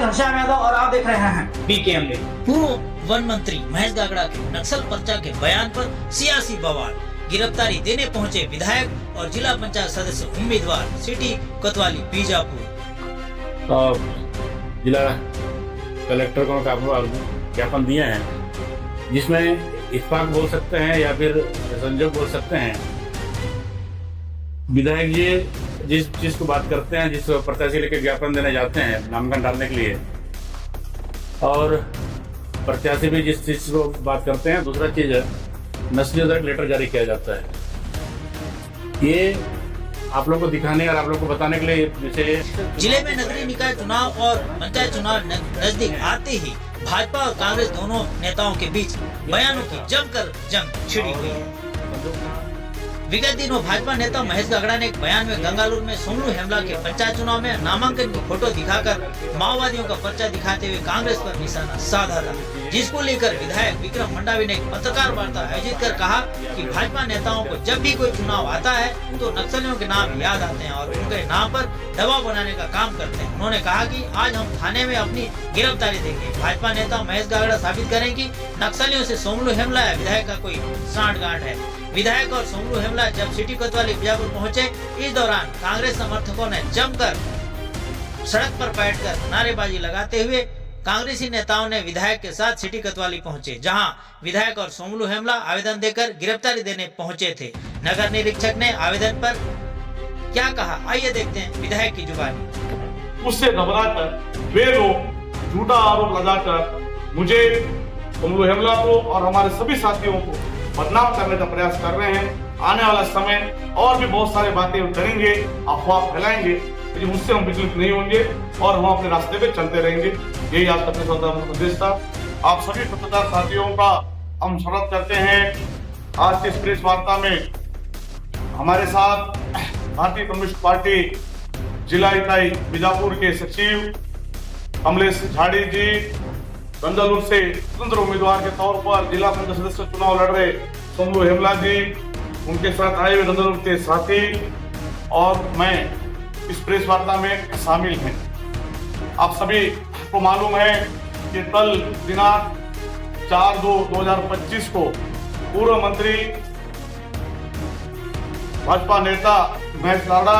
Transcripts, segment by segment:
घनश्याम यादव और आप देख रहे हैं बीकेएम न्यूज़। पूर्व वन मंत्री महेश गागड़ा के नक्सल पर्चा के बयान पर सियासी बवाल, गिरफ्तारी देने पहुंचे विधायक और जिला पंचायत सदस्य उम्मीदवार सिटी कोतवाली बीजापुर। जिला कलेक्टर को ज्ञापन दिए हैं जिसमें इत्तेफाक बोल सकते हैं या फिर संजोग बोल सकते हैं। विधायक जी जिस चीज को बात करते हैं, जिस प्रत्याशी लेके ज्ञापन देने जाते हैं नामांकन डालने के लिए, और प्रत्याशी भी जिस चीज को बात करते हैं, दूसरा चीज है नस्ली लेटर जारी किया जाता है। ये आप लोग को दिखाने और आप लोग को बताने के लिए जैसे जिले में नगरीय निकाय चुनाव और पंचायत चुनाव नजदीक आते ही भाजपा और कांग्रेस दोनों नेताओं के बीच बयानों की जमकर जंग छिड़ी हुई है। विगत दिनों भाजपा नेता महेश गागड़ा ने एक बयान में गंगालूर में सोमलू हेमला के पंचायत चुनाव में नामांकन की फोटो दिखाकर माओवादियों का पर्चा दिखाते हुए कांग्रेस पर निशाना साधा था, जिसको लेकर विधायक विक्रम मंडावी ने एक पत्रकार वार्ता आयोजित कर कहा कि भाजपा नेताओं को जब भी कोई चुनाव आता है तो नक्सलियों के नाम याद आते हैं और उनके नाम पर दबाव बनाने का काम करते हैं। उन्होंने कहा कि आज हम थाने में अपनी गिरफ्तारी देंगे। भाजपा नेता महेश गागड़ा साबित करें कि नक्सलियों से सोमलू हेमला या विधायक का कोई सांठगांठ है। विधायक और सोमलू हेमला जब सिटी कोतवाली बीजापुर पहुंचे, इस दौरान कांग्रेस समर्थकों ने जमकर सड़क पर बैठकर नारेबाजी लगाते हुए कांग्रेसी नेताओं ने विधायक के साथ सिटी कोतवाली पहुंचे, जहां विधायक और सोमलू हेमला आवेदन देकर गिरफ्तारी देने पहुंचे थे। नगर निरीक्षक ने आवेदन पर क्या कहा, आइए देखते हैं विधायक की जुबानी। उससे घबराकर वे लोग झूठा आरोप लगाकर मुझे, सोमलू हेमला को और हमारे सभी साथियों को बदनाम करने का प्रयास कर रहे हैं। आने वाला समय और भी बहुत सारी बातें करेंगे, अफवाह फैलाएंगे, लेकिन उससे हम विचलित नहीं होंगे और हम अपने रास्ते पे चलते रहेंगे। यही आज तक का उद्देश्य था। आप सभी पत्रकार साथियों का हम स्वागत करते हैं। आज की इस प्रेस वार्ता में हमारे साथ भारतीय कम्युनिस्ट पार्टी जिला इकाई बीजापुर के सचिव कमलेश झाड़ी जी, गंगालूर से स्वतंत्र उम्मीदवार के तौर पर जिला पंचायत सदस्य चुनाव लड़ रहे सोमलू हेमला जी, उनके साथ आए हुए गंगालूर के साथी और मैं इस प्रेस वार्ता में शामिल हैं। आप सभी को मालूम है कि कल दिनांक 4/2/2025 को पूर्व मंत्री भाजपा नेता महेश गागड़ा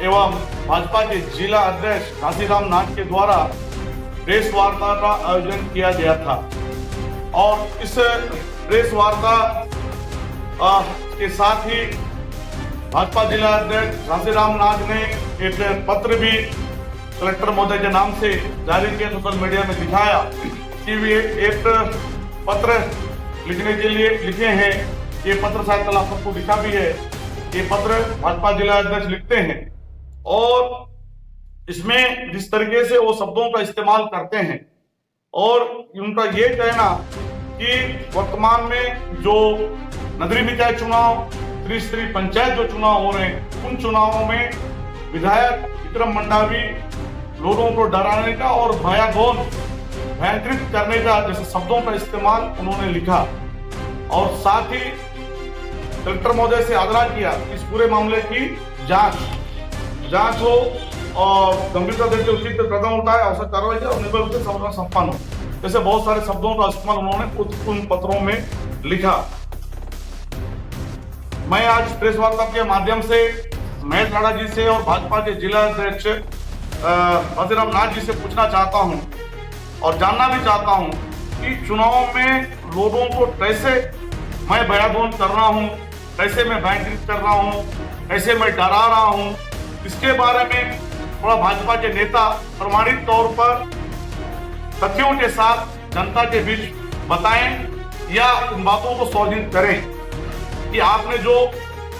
एवं भाजपा के जिला अध्यक्ष घासीराम नाथ के द्वारा प्रेस वार्ता का आयोजन किया गया था और इस प्रेस वार्ता के साथ ही भाजपा जिला अध्यक्ष घासीराम नाथ ने एक पत्र भी कलेक्टर महोदय के नाम से जारी किया, सोशल मीडिया में दिखाया कि वे एक पत्र लिखने के लिए लिखे हैं। ये पत्र शायद कल आप सबको दिखा भी है। ये पत्र भाजपा जिला अध्यक्ष लिखते हैं और इसमें जिस तरीके से वो शब्दों का इस्तेमाल करते हैं और उनका ये कहना कि वर्तमान में जो नगरीय निकाय चुनाव, त्रिस्तरीय पंचायत जो चुनाव हो रहे हैं, उन चुनावों में विधायक विक्रम मंडावी लोगों को डराने का और भयंकृत करने का जैसे शब्दों का इस्तेमाल उन्होंने लिखा और साथ ही कलेक्टर महोदय से आग्रह किया इस पूरे मामले की जांच हो और गंभीरता देते उचित कदम उठाए, आवश्यक कार्रवाई और निर्भय रूप से समाधान संपन्न हो। जैसे बहुत सारे शब्दों का इस्तेमाल उन्होंने उन पत्रों में लिखा। मैं आज प्रेस वार्ता के माध्यम से महेश गागड़ा जी से और भाजपा के जिला अध्यक्ष घासीराम नाथ जी से पूछना चाहता हूं और जानना भी चाहता हूं कि चुनाव में लोगों को कैसे मैं भयादोन कर रहा हूं, कैसे मैं भयंकृत कर रहा हूं, कैसे मैं डरा रहा हूं, इसके बारे में थोड़ा भाजपा के नेता प्रमाणित तौर पर तथ्यों के साथ जनता के बीच बताएं या उन बातों को सार्वजनिक करें कि आपने जो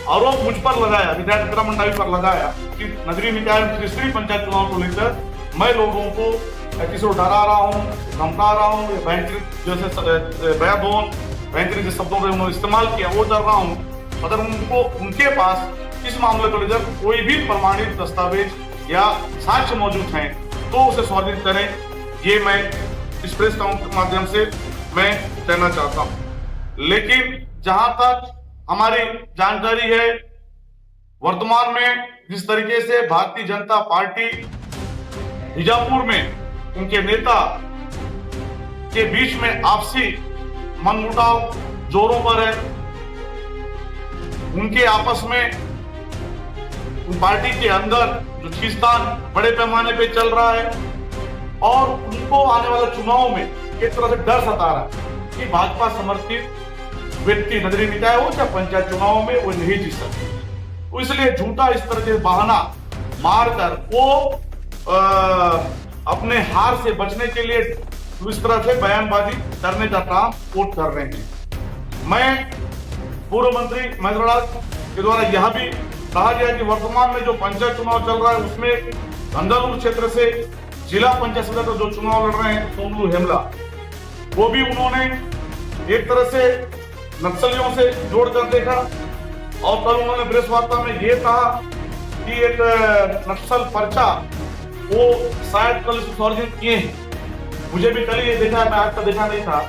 आरोप मुझ पर लगाया, विधायक विक्रम मंडावी पर लगाया कि नगरीय निकाय त्रिस्तरीय पंचायत चुनाव को लेकर मैं लोगों को किसी को डरा रहा हूँ, धमका रहा हूँ, भयंकृत जैसे बयान भयंकृत जिस शब्दों का उन्होंने इस्तेमाल किया वो कर रहा हूँ। अगर उनके पास इस मामले को लेकर कोई भी प्रमाणित दस्तावेज या साक्ष्य मौजूद हैं तो उसे सार्वजनिक करें। ये मैं इस प्रेस के माध्यम से मैं कहना चाहता हूं। लेकिन जहां तक हमारी जानकारी है, वर्तमान में जिस तरीके से भारतीय जनता पार्टी बीजापुर में उनके नेता के बीच में आपसी मनमुटाव जोरों पर है। उनके आपस में पार्टी के अंदर जो खींचतान बड़े पैमाने पे चल रहा है और उनको आने वाले चुनाव में एक तरह से डर सता रहा है कि भाजपा समर्थित व्यक्ति नगरीय निकाय हो चाहे पंचायत चुनाव में वो नहीं जीत सकते। तो इसलिए झूठा इस तरह के बहाना मारकर वो अपने हार से बचने के लिए इस तरह से बयानबाजी करने का काम वो कर रहे हैं। मैं पूर्व मंत्री महेंद्रनाथ के द्वारा यह भी कहा गया कि वर्तमान में जो पंचायत चुनाव चल रहा है उसमें धंधालूर क्षेत्र से जिला पंचायत सदस्य जो चुनाव लड़ रहे हैं सोमलू हेमला, वो भी उन्होंने एक तरह से नक्सलियों से जोड़कर देखा और कल उन्होंने प्रेस वार्ता में ये कहा कि एक नक्सल पर्चा वो शायद कल सार्वजनिक किए हैं। मुझे भी कल ये देखा, मैं आज तक देखा नहीं था।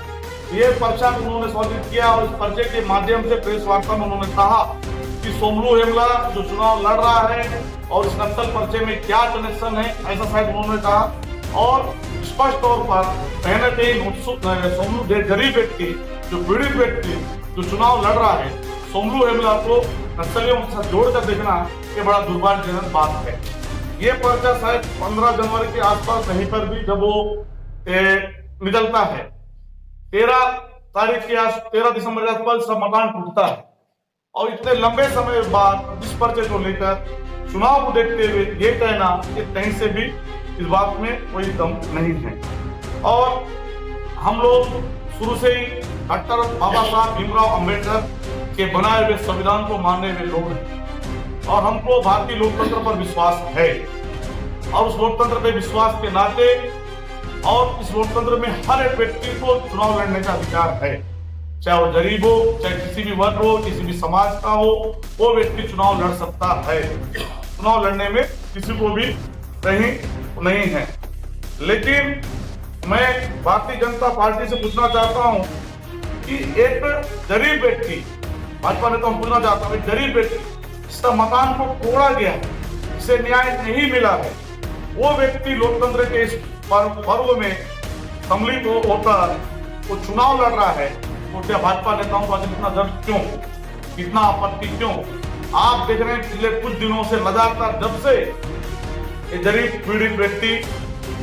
ये पर्चा उन्होंने सार्वजनिक किया और इस पर्चे के माध्यम से प्रेस वार्ता में उन्होंने कहा कि सोमलू हेमला जो चुनाव लड़ रहा है और इस नक्सल पर्चे में क्या कनेक्शन है, ऐसा शायद उन्होंने कहा। और स्पष्ट तौर पर कहीं न कहीं सोमलू गरीब व्यक्ति, जो पीड़ित व्यक्ति जो चुनाव लड़ रहा है, सोमलू हेमला को नक्सलियों के साथ जोड़कर देखना ये बड़ा दुर्भाग्यजनक बात है। ये पर्चा शायद 15 जनवरी के आसपास कहीं पर भी जब वो निकलता है, 13 दिसंबर के आसपास मकान टूटता है और इतने लंबे समय बाद इस पर्चे को लेकर चुनाव को देखते हुए ये कहना कि कहीं से भी इस बात में कोई दम नहीं है। और हम लोग शुरू से ही डॉक्टर बाबा साहब भीमराव अंबेडकर के बनाए हुए संविधान को मानने हुए लोग हैं और हमको भारतीय लोकतंत्र पर विश्वास है और उस लोकतंत्र पे विश्वास के नाते और इस लोकतंत्र में हर एक व्यक्ति को चुनाव लड़ने का अधिकार है, चाहे वो गरीब हो, चाहे किसी भी वर्ग हो, किसी भी समाज का हो, वो व्यक्ति चुनाव लड़ सकता है। चुनाव लड़ने में किसी को भी नहीं है। लेकिन मैं भारतीय जनता पार्टी से पूछना चाहता हूं कि एक गरीब व्यक्ति, भाजपा नेता तो पूछना चाहता हूं, एक गरीब व्यक्ति जिसका मकान को तोड़ा गया है, जिसे न्याय नहीं मिला है, वो व्यक्ति लोकतंत्र के इस पर्व में सम्मिलित होकर वो चुनाव लड़ रहा है, तो क्या भाजपा नेताओं का इतना दर्द क्यों, इतना आपत्ति क्यों? आप देख रहे हैं पिछले कुछ दिनों से लगातार जब से ये गरीब पीड़ित व्यक्ति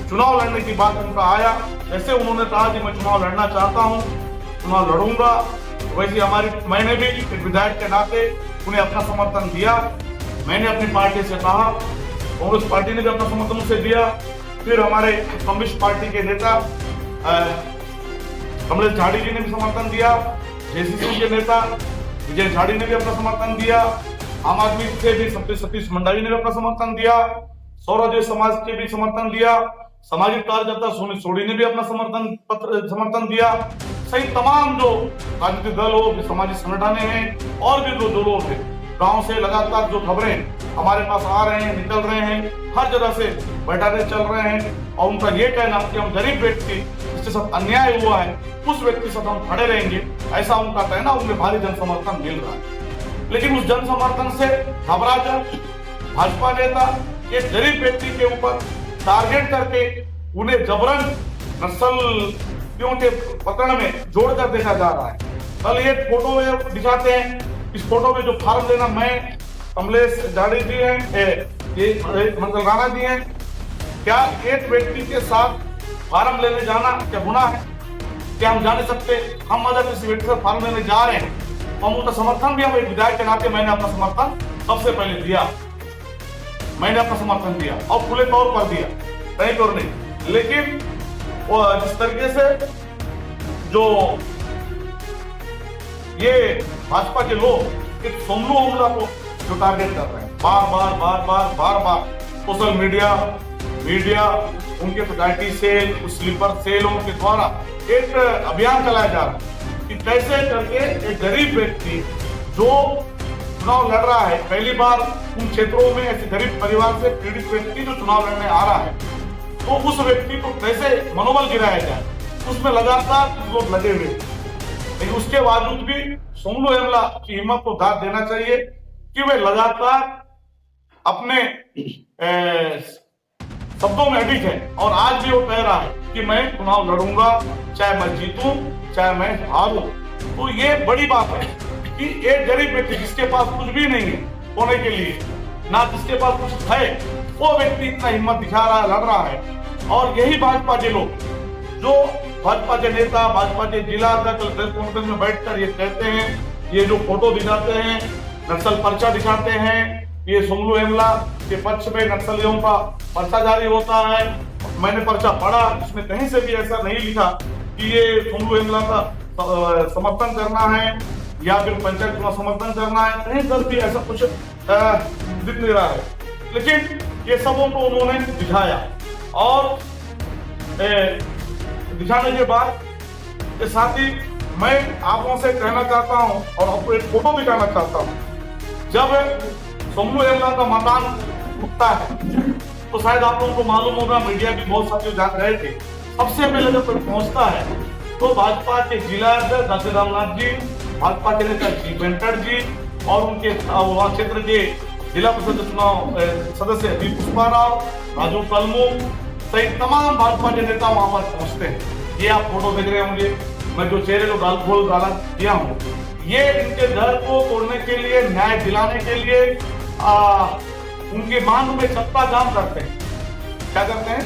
चुनाव लड़ने की बात उनका आया, जैसे उन्होंने कहा कि मैं चुनाव लड़ना चाहता हूं, चुनाव लड़ूंगा, वैसे मैंने भी एक विधायक के नाते उन्हें अपना समर्थन दिया। मैंने अपनी पार्टी से कहा, कांग्रेस पार्टी ने भी अपना समर्थन उसे दिया। फिर हमारे कम्युनिस्ट पार्टी के नेता कमलेश झाड़ी जी ने भी समर्थन दिया, जेसीसी के नेता विजय झाड़ी ने भी अपना समर्थन दिया, आम आदमी से भी सतीश मंडावी ने भी अपना समर्थन दिया, सौराज्य समाज के भी समर्थन दिया, सामाजिक कार्यकर्ता सोनी सोडी ने भी अपना समर्थन दिया। सही तमाम जो राजनीतिक दल हो, सामाजिक संगठन हैं और भी जो लोग हैं, गांव से लगातार जो खबरें हमारे पास आ रहे हैं, निकल रहे हैं, हर जगह से बैठकें चल रहे हैं और उनका ये कहना कि हम गरीब व्यक्ति जिसके साथ अन्याय हुआ है उस व्यक्ति के साथ हम खड़े रहेंगे, ऐसा उनका कहना, उन्हें भारी जन समर्थन मिल रहा है। लेकिन उस जन समर्थन से घबरा कर भाजपा नेता एक गरीब व्यक्ति के ऊपर टारगेट करके उन्हें जबरन नक्सलियों के पकड़ में जोड़कर देखा जा रहा है। कल ये फोटो दिखाते हैं, इस फोटो में जो फार्म लेना, मैं कमलेश झाड़ी जी हैं, ये मंगल राणा जी हैं, क्या एक व्यक्ति के साथ फार्म लेने जाना क्या गुनाह है? क्या हम जा नहीं सकते? हम अगर किसी व्यक्ति से फार्म लेने जा रहे हैं तो हम उनका समर्थन भी, हम एक विधायक के नाते मैंने अपना समर्थन सबसे पहले दिया, मैंने अपना समर्थन दिया और खुले तौर पर दिया, कहीं पर नहीं। लेकिन वो जिस तरीके से जो ये भाजपा के लोग एक सोमलू हमला को जो टारगेट कर रहे हैं, बार बार सोशल मीडिया उनके सोसाइटी सेल, स्लीपर सेलों के द्वारा एक अभियान चलाया जा रहा है कि कैसे करके एक गरीब व्यक्ति जो चुनाव लड़ रहा है, पहली बार उन क्षेत्रों में ऐसे गरीब परिवार से पीड़ित व्यक्ति जो चुनाव लड़ने आ रहा है, तो उस व्यक्ति को कैसे मनोबल गिराया जाए, उसमें लगातार लोग लगे हुए। लेकिन उसके बावजूद भी सोमलू हेमला की हिम्मत को दाद देना चाहिए कि वे लगातार अपने शब्दों में अडिग है और आज भी वो कह रहा है कि मैं चुनाव लड़ूंगा, चाहे मैं जीतूं चाहे मैं हारूं। तो ये बड़ी बात है कि एक गरीब व्यक्ति जिसके पास कुछ भी नहीं है होने के लिए, ना जिसके पास कुछ है, वो व्यक्ति इतना हिम्मत दिखा रहा है, लड़ रहा है। और यही भाजपा के लोग, जो भाजपा के नेता, भाजपा के जिला अध्यक्ष प्रेस कॉन्फ्रेंस में बैठकर ये कहते हैं, ये जो फोटो दिखाते हैं, नक्सल पर्चा दिखाते हैं, ये सुमलू हेमला के पक्ष में नक्सलियों का पर्चा जारी होता है। मैंने पर्चा पढ़ा, इसमें कहीं से भी ऐसा नहीं लिखा कि ये सुमलू हेमला का समर्थन करना है या फिर पंचायत चुनाव समर्थन करना है, कहीं पर भी ऐसा कुछ दिख नहीं रहा है। लेकिन ये सबों को उन्होंने दिखाया और दिखाने के बाद के साथ ही मैं आपों से कहना चाहता हूं और आपको एक फोटो दिखाना चाहता हूं। जब सुमलू हेमला का मतदान उठता है तो शायद आप लोगों को मालूम होगा, मीडिया भी बहुत साथी जान रहे थे, सबसे पहले जब कोई पहुंचता है तो भाजपा के जिला अध्यक्ष नासीराम नाथ जी, भाजपा के नेता जी वेंकट जी और उनके वहां क्षेत्र के जिला परिषद चुनाव सदस्य बी पुष्पा राव, राजू कलमू सहित तमाम भाजपा के नेता वहां पर पहुंचते हैं। ये आप फोटो देख रहे होंगे, मैं जो चेहरे को गाला दिया हूँ, ये इनके घर को तोड़ने के लिए, न्याय दिलाने के लिए उनके मांग में चक्का जाम करते हैं। क्या करते हैं?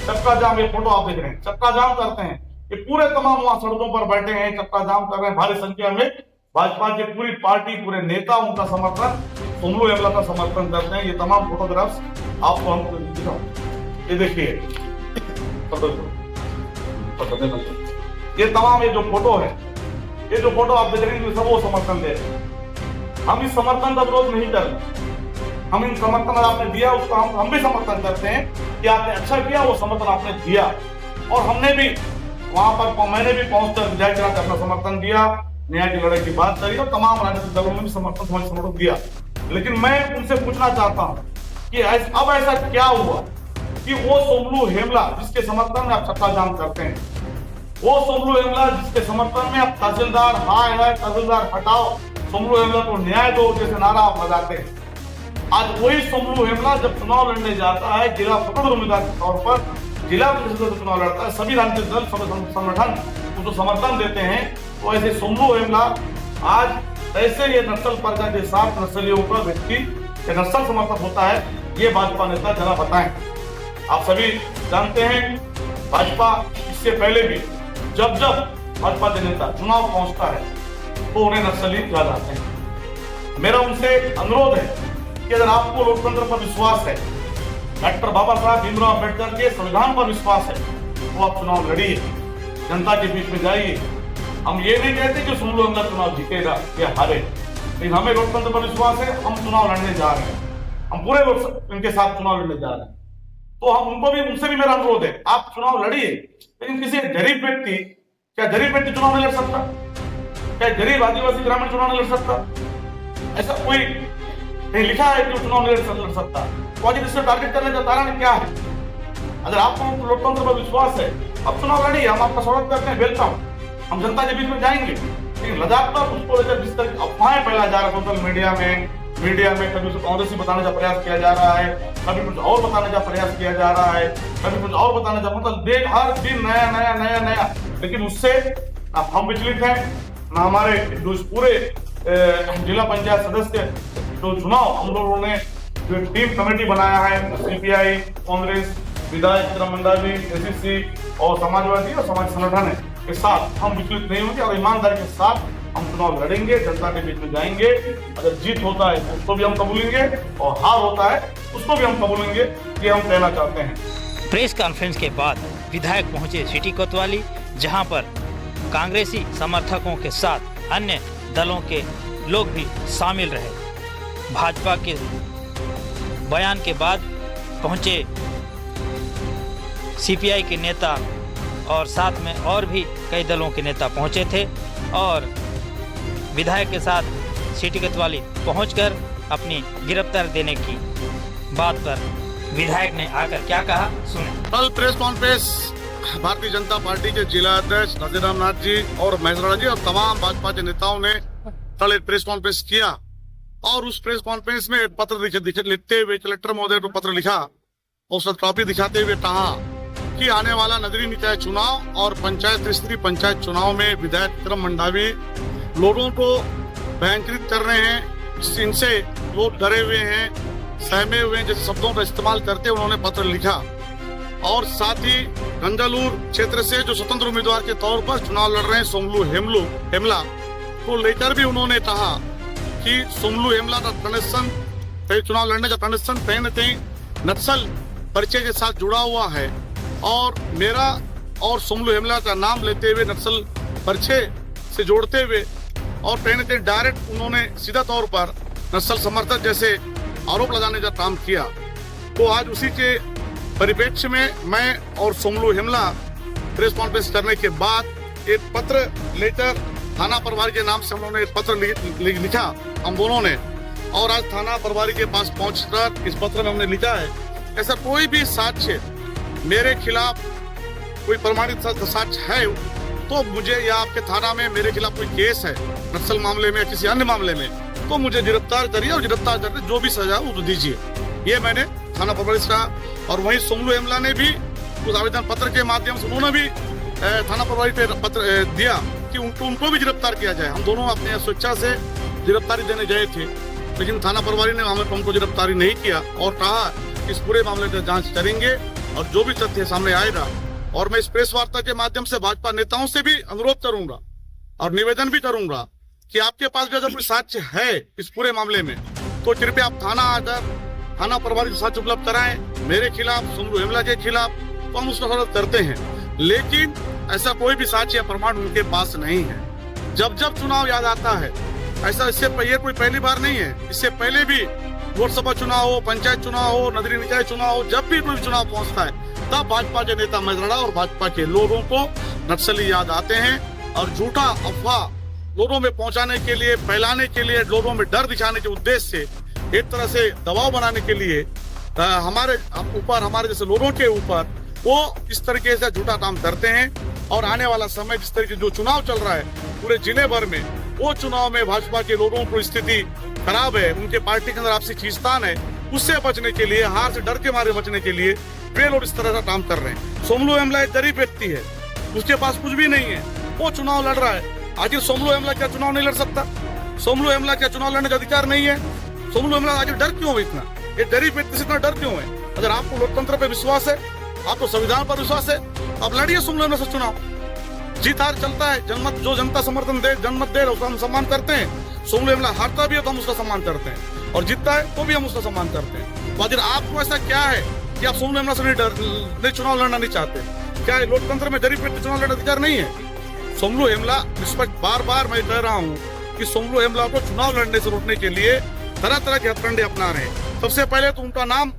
चक्का जाम। ये फोटो आप देख रहे हैं, चक्का जाम करते हैं। ये पूरे तमाम वहां सड़कों पर बैठे हैं, चक्का जाम कर रहे हैं। भारी संख्या में भाजपा की पूरी पार्टी, पूरे नेता उनका समर्थन, सुमलू हेमला का समर्थन करते हैं। ये तमाम फोटोग्राफ्स आपको हम दिखाऊं, ये देखिए, ये तमाम ये जो फोटो है, ये जो फोटो आप देख रहे हैं, सब वो समर्थन दे रहे हैं। हम इस समर्थन का विरोध नहीं कर रहे, हम इन समर्थन आपने दिया उसका हम भी समर्थन करते हैं कि आपने अच्छा किया, वो समर्थन आपने दिया। और हमने भी वहां पर, मैंने भी पहुंचकर विधायक अपना समर्थन दिया, न्याय की लड़ाई की बात करी और तमाम राजनीतिक दलों ने भी समर्थन दिया। लेकिन मैं उनसे पूछना चाहता हूं कि अब ऐसा क्या हुआ कि वो सुमलू हेमला जिसके समर्थन में आप चक्का जाम करते हैं, वो सुमलू हेमला जिसके समर्थन में आप तहसीलदार हाय हाय तहसीलदार हटाओ, सुमलू हेमला को न्याय दो जैसे नारा आप लगाते हैं, आज वही सुमलू हेमला जब चुनाव लड़ने जाता है, जिला स्वतंत्र उम्मीदवार के तौर पर जिला परिषद चुनाव लड़ता है, सभी राजनीतिक दल संगठन उसको समर्थन देते हैं, तो ऐसे सुमलू हेमला आज ऐसे ये नक्सल पर्चा के साथ नक्सलियों का व्यक्ति नक्सल समर्थक होता है, ये भाजपा नेता जरा बताएं। आप सभी जानते हैं भाजपा इससे पहले भी जब भाजपा के नेता चुनाव पहुंचता है तो उन्हें नक्सली कहा जाते हैं। मेरा उनसे अनुरोध है कि अगर आपको लोकतंत्र पर विश्वास है, डॉक्टर बाबा साहब भीमराव अम्बेडकर के संविधान पर विश्वास है, तो आप चुनाव लड़िए, जनता के बीच में जाइए। हम ये नहीं कहते कि सुमलू हेमला चुनाव जीतेगा या हारे, लेकिन हमें लोकतंत्र पर विश्वास है, हम चुनाव लड़ने जा रहे हैं, हम पूरे लोग इनके साथ चुनाव लड़ने जा रहे हैं। तो हम उनसे भी मेरा अनुरोध है, आप चुनाव लड़िए, लेकिन किसी गरीब व्यक्ति, क्या गरीब व्यक्ति चुनाव नहीं लड़ सकता? क्या गरीब आदिवासी ग्रामीण चुनाव नहीं लड़ सकता? ऐसा कोई कहीं लिखा है कि चुनाव नहीं लड़ सकता? पॉजिटिव टारगेट करने का कारण क्या है? अगर आपको लोकतंत्र पर विश्वास है, अब चुनाव लड़िए, हम आपका स्वागत करते हैं, वेलकम, हम जनता के बीच में जाएंगे। लेकिन लगातार उसको लेकर जिस तरह अफवाहें फैला जा रहा है सोशल मीडिया में कभी उसे कांग्रेस बताने का प्रयास किया जा रहा है, कभी कुछ और बताने का प्रयास किया जा रहा है, कभी कुछ और बताने का, मतलब हर दिन नया। लेकिन उससे ना हम विचलित हैं, ना हमारे जो पूरे जिला पंचायत सदस्य जो चुनाव हम लोगों ने जो टीम कमेटी बनाया है, सीपीआई, कांग्रेस, विधायक मंडली, एसीसी और समाजवादी और समाज संगठन के साथ हम विचलित नहीं होंगे और ईमानदारी के साथ हम चुनाव लड़ेंगे, जनता के बीच में जाएंगे। अगर जीत होता है उसको भी हम कबूलेंगे और हार होता है उसको भी हम कबूलेंगे, ये हम कहना चाहते हैं। प्रेस कॉन्फ्रेंस के बाद विधायक पहुंचे सिटी कोतवाली, जहां पर कांग्रेसी समर्थकों के साथ अन्य दलों के लोग भी शामिल रहे। भाजपा के बयान के बाद पहुंचे सीपीआई के नेता और साथ में और भी कई दलों के नेता पहुंचे थे और विधायक के साथ सिटी कोतवाली पहुंचकर अपनी गिरफ्तारी देने की बात पर विधायक ने आकर क्या कहा, सुने। कल press conference Bharatiya Janata party के जिला अध्यक्ष नासीराम नाथ जी और महेश जी और तमाम भाजपा के नेताओं ने कल एक प्रेस कॉन्फ्रेंस किया और उस प्रेस कॉन्फ्रेंस में एक पत्र लिखते हुए कलेक्टर महोदय को पत्र लिखा और ट्रॉफी दिखाते हुए कहा कि आने वाला नगरीय निकाय चुनाव और पंचायत त्रिस्तरीय पंचायत चुनाव में विधायक विक्रम मंडावी लोगों को भयंकरित कर रहे हैं। इनसे लोग डरे हुए हैं, सहमे हुए हैं, जैसे शब्दों का इस्तेमाल करते उन्होंने पत्र लिखा। और साथ ही गंगालूर क्षेत्र से जो स्वतंत्र उम्मीदवार के तौर पर चुनाव लड़ रहे हैं सोमलू हेमला को लेकर भी उन्होंने कहा कि सोमलू हेमला का कनेक्शन, चुनाव लड़ने का कनेक्शन कहीं न कहीं नक्सल परिचय के साथ जुड़ा हुआ है और मेरा और सोमलू हेमला का नाम लेते हुए नक्सल परिचय से जोड़ते हुए और कहीं न कहीं डायरेक्ट उन्होंने सीधा तौर पर नक्सल समर्थक जैसे आरोप लगाने का काम किया। तो आज उसी के परिप्रेक्ष्य में मैं और सोमलू हेमला प्रेस कॉन्फ्रेंस करने के बाद एक पत्र लेकर थाना प्रभारी के नाम से हम लोगों ने एक पत्र लिखा हम दोनों ने, और आज थाना प्रभारी के पास पहुंचकर इस पत्र में हमने लिखा है ऐसा कोई भी साक्ष्य मेरे खिलाफ कोई प्रमाणित साक्ष्य है तो मुझे या आपके थाना में मेरे खिलाफ कोई केस है नक्सल मामले में किसी अन्य मामले में तो मुझे गिरफ्तार करिए और गिरफ्तार करके जो भी सजा वो दीजिए। ये मैंने थाना प्रभारी से कहा। और वहीं सोमलू हेमला ने भी उस आवेदन पत्र के माध्यम से उन्होंने भी थाना प्रभारी पे पत्र दिया कि उनको भी गिरफ्तार किया जाए। हम दोनों अपने स्वेच्छा से गिरफ्तारी देने गए थे, लेकिन थाना प्रभारी ने हमको गिरफ्तारी नहीं किया और कहा इस पूरे मामले की जांच करेंगे और जो भी तथ्य सामने आएगा। और मैं इस प्रेस वार्ता के माध्यम से भाजपा नेताओं से भी अनुरोध करूंगा और निवेदन भी करूंगा कि आपके पास भी अगर कोई साक्ष्य है इस पूरे मामले में तो कृपया आप थाना आकर थाना प्रभारी से साक्ष्य उपलब्ध कराएं मेरे खिलाफ, सोमलू हेमला के खिलाफ, तो हम उसका स्वागत करते हैं। लेकिन ऐसा कोई भी साक्ष्य या प्रमाण उनके पास नहीं है। जब जब चुनाव याद आता है, ऐसा इससे ये कोई पहली बार नहीं है, इससे पहले भी लोकसभा चुनाव हो, पंचायत चुनाव हो, नगरीय निकाय चुनाव हो, जब भी कोई चुनाव पहुंचता है तब भाजपा के नेता मजराड़ा और भाजपा के लोगों को नक्सली याद आते हैं और झूठा अफवाह लोगों में पहुंचाने के लिए, फैलाने के लिए, लोगों में डर दिखाने के उद्देश्य से, एक तरह से दबाव बनाने के लिए हमारे ऊपर, हमारे जैसे लोगों के ऊपर वो इस तरीके से झूठा काम करते हैं। और आने वाला समय जिस तरीके जो चुनाव चल रहा है पूरे जिले भर में, वो चुनाव में भाजपा के लोगों को स्थिति खराब है, उनके पार्टी के अंदर आपसी खींचतान है, उससे बचने के लिए, हार से डर के मारे बचने के लिए वे लोग इस तरह का काम कर रहे हैं। सोमलू हेमला एक गरीब व्यक्ति है, उसके पास कुछ भी नहीं है, वो चुनाव लड़ रहा है। आखिर सोमलू हेमला क्या चुनाव नहीं लड़ सकता? सोमलू हेमला क्या चुनाव लड़ने का अधिकार नहीं है? सोमलू हेमला आखिर डर क्यों है इतना? एक गरीब व्यक्ति से इतना डर क्यों है? अगर आपको लोकतंत्र पे विश्वास है, आपको संविधान पर विश्वास है, आप लड़िए सोमलू हेमला से चुनाव। जीत हार चलता है, जनमत जो जनता समर्थन दे, जनमत दे, उसका हम सम्मान करते हैं। सोमलू हेमला हारता भी है तो हम उसका सम्मान करते हैं और जीतता है तो भी हम उसका सम्मान करते हैं। तो आखिर आपको ऐसा क्या है कि आप सोमलू हेमला से नहीं चुनाव लड़ना नहीं चाहते? क्या लोकतंत्र में गरीब व्यक्ति चुनाव लड़ने अधिकार नहीं है? सोमलू हेमला निष्पक्ष, बार बार मैं कह रहा हूँ कि सोमलू हेमला को चुनाव लड़ने से रोकने के लिए तरह तरह के हथकंडे अपना रहे हैं। सबसे पहले तो उनका नाम